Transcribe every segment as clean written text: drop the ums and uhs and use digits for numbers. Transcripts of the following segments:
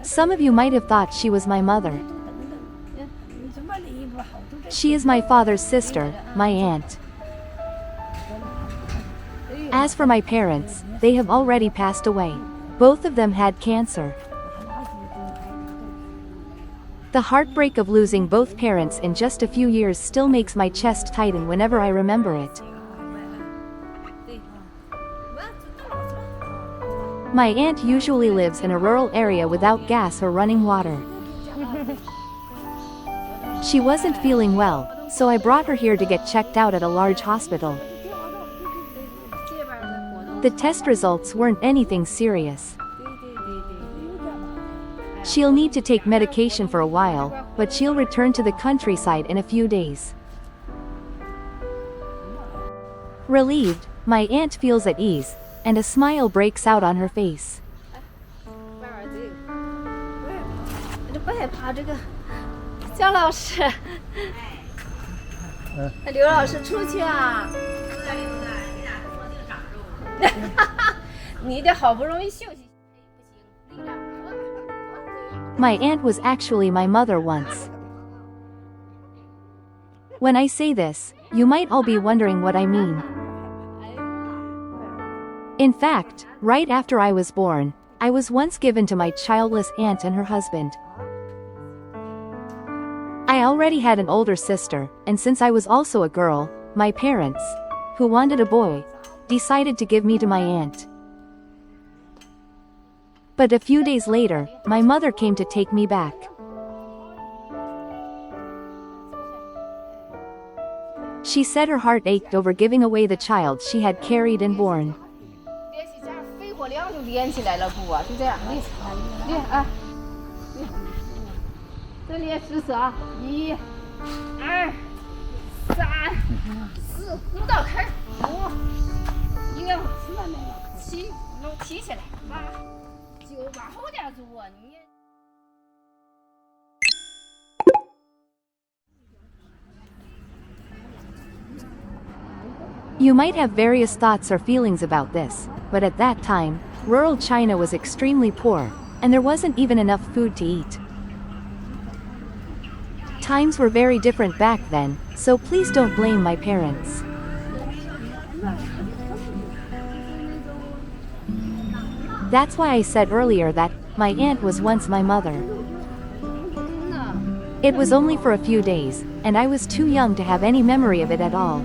Some of you might have thought she was my mother. She is my father's sister, my aunt. As for my parents, they have already passed away. Both of them had cancer. The heartbreak of losing both parents in just a few years still makes my chest tighten whenever I remember it. My aunt usually lives in a rural area without gas or running water. She wasn't feeling well, so I brought her here to get checked out at a large hospital. The test results weren't anything serious. She'll need to take medication for a while, but she'll return to the countryside in a few days. Relieved, my aunt feels at ease, and a smile breaks out on her face. My aunt was actually my mother once. When I say this, you might all be wondering what I mean. In fact, right after I was born, I was once given to my childless aunt and her husband. I already had an older sister, and since I was also a girl, my parents, who wanted a boy, decided to give me to my aunt. But a few days later, my mother came to take me back. She said her heart ached over giving away the child she had carried and borne. You might have various thoughts or feelings about this, but at that time, rural China was extremely poor, and there wasn't even enough food to eat. Times were very different back then, so please don't blame my parents. That's why I said earlier that my aunt was once my mother. It was only for a few days, and I was too young to have any memory of it at all.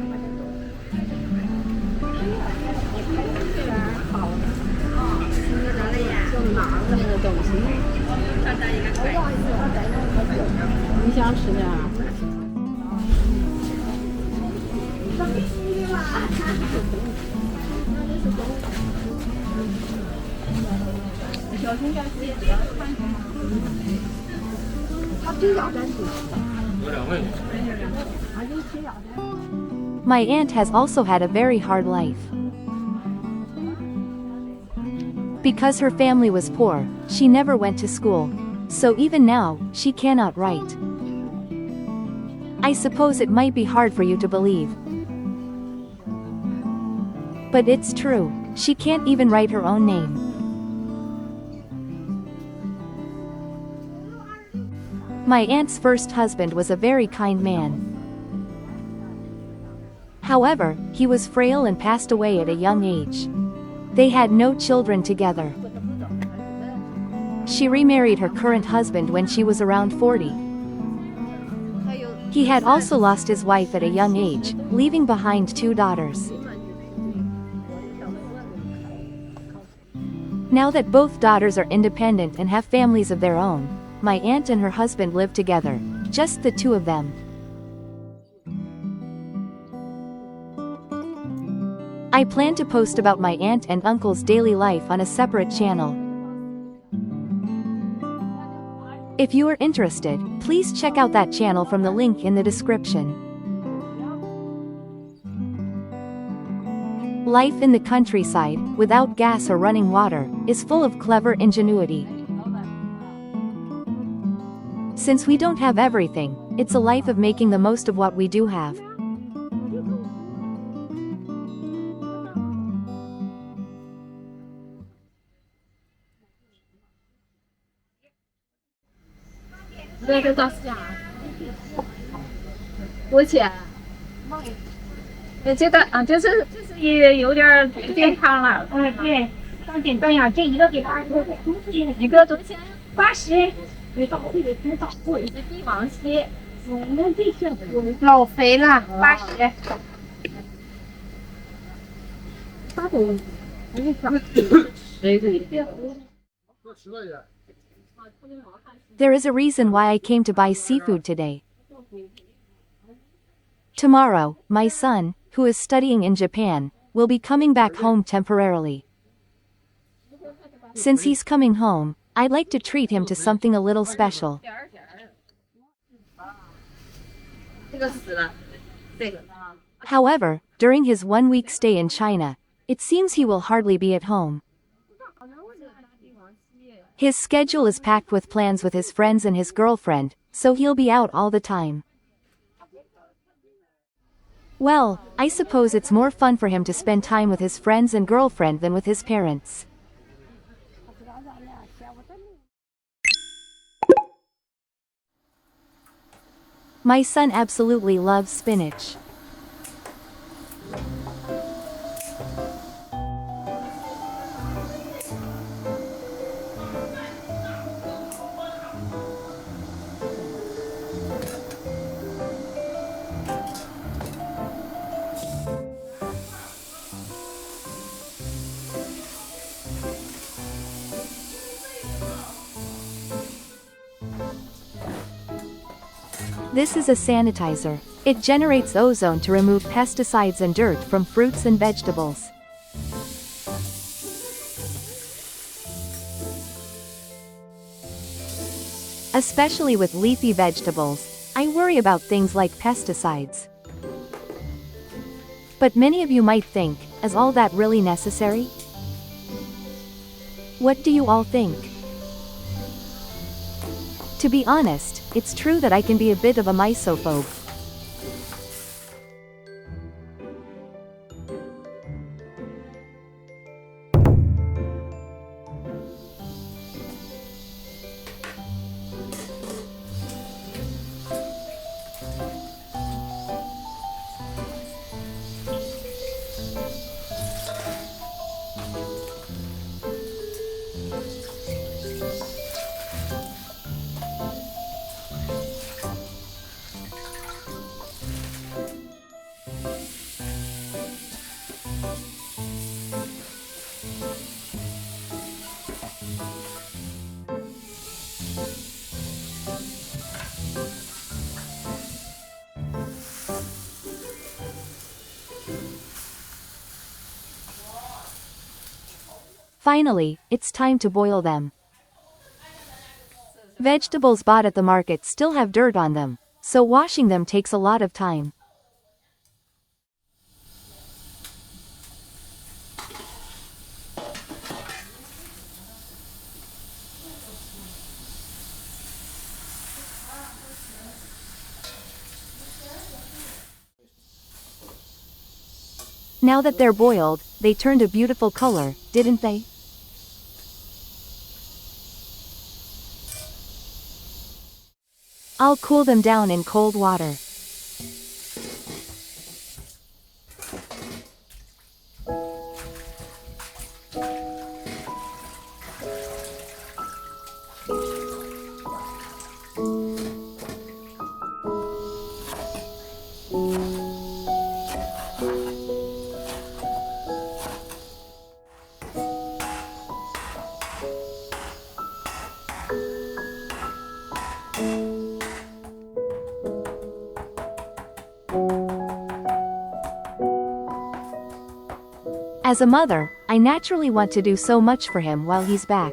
My aunt has also had a very hard life. Because her family was poor, she never went to school. So even now, she cannot write. I suppose it might be hard for you to believe. But it's true, she can't even write her own name. My aunt's first husband was a very kind man. However, he was frail and passed away at a young age. They had no children together. She remarried her current husband when she was around 40. He had also lost his wife at a young age, leaving behind 2 daughters. Now that both daughters are independent and have families of their own, my aunt and her husband live together, just the 2 of them. I plan to post about my aunt and uncle's daily life on a separate channel. If you are interested, please check out that channel from the link in the description. Life in the countryside, without gas or running water, is full of clever ingenuity. Since we don't have everything, it's a life of making the most of what we do have. 这个倒是啊，多钱？觉得啊，就是也有点健康了。对，当点断呀，这一个给80，一个多少钱80，没到会的知道。我是帝王蟹，那这是老肥了，80。There is a reason why I came to buy seafood today. Tomorrow, my son, who is studying in Japan, will be coming back home temporarily. Since he's coming home, I'd like to treat him to something a little special. However, during his 1 week stay in China, it seems he will hardly be at home. His schedule is packed with plans with his friends and his girlfriend, so he'll be out all the time. Well, I suppose it's more fun for him to spend time with his friends and girlfriend than with his parents. My son absolutely loves spinach. This is a sanitizer. It generates ozone to remove pesticides and dirt from fruits and vegetables. Especially with leafy vegetables, I worry about things like pesticides. But many of you might think, is all that really necessary? What do you all think? To be honest, it's true that I can be a bit of a misophobe. Finally, it's time to boil them. Vegetables bought at the market still have dirt on them, so washing them takes a lot of time. Now that they're boiled, they turned a beautiful color, didn't they? I'll cool them down in cold water. As a mother, I naturally want to do so much for him while he's back.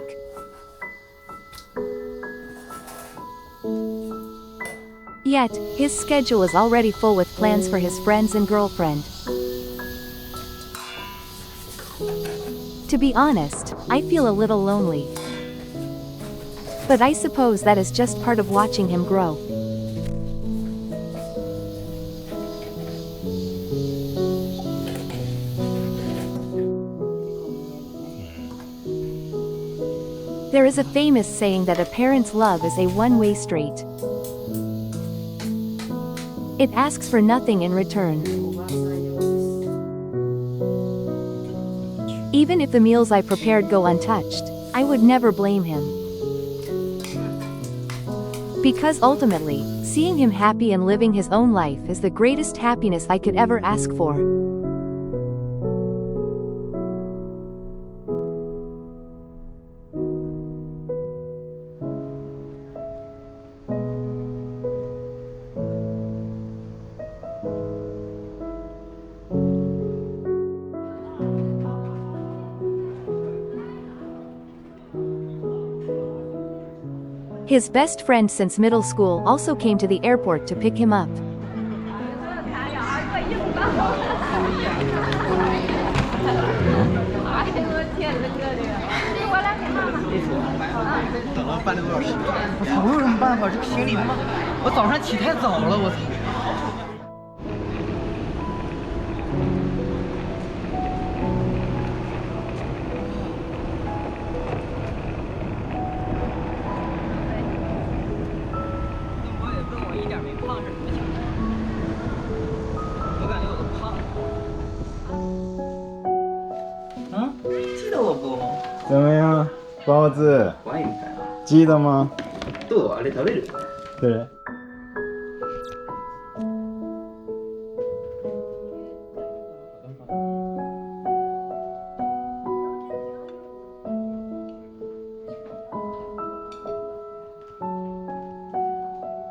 Yet, his schedule is already full with plans for his friends and girlfriend. To be honest, I feel a little lonely. But I suppose that is just part of watching him grow. There is a famous saying that a parent's love is a one-way street. It asks for nothing in return. Even if the meals I prepared go untouched, I would never blame him. Because ultimately, seeing him happy and living his own life is the greatest happiness I could ever ask for. His best friend since middle school also came to the airport to pick him up.怎么样，包子？记得吗？对。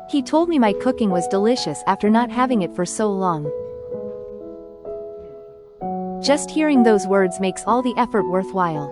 He told me my cooking was delicious after not having it for so long. Just hearing those words makes all the effort worthwhile.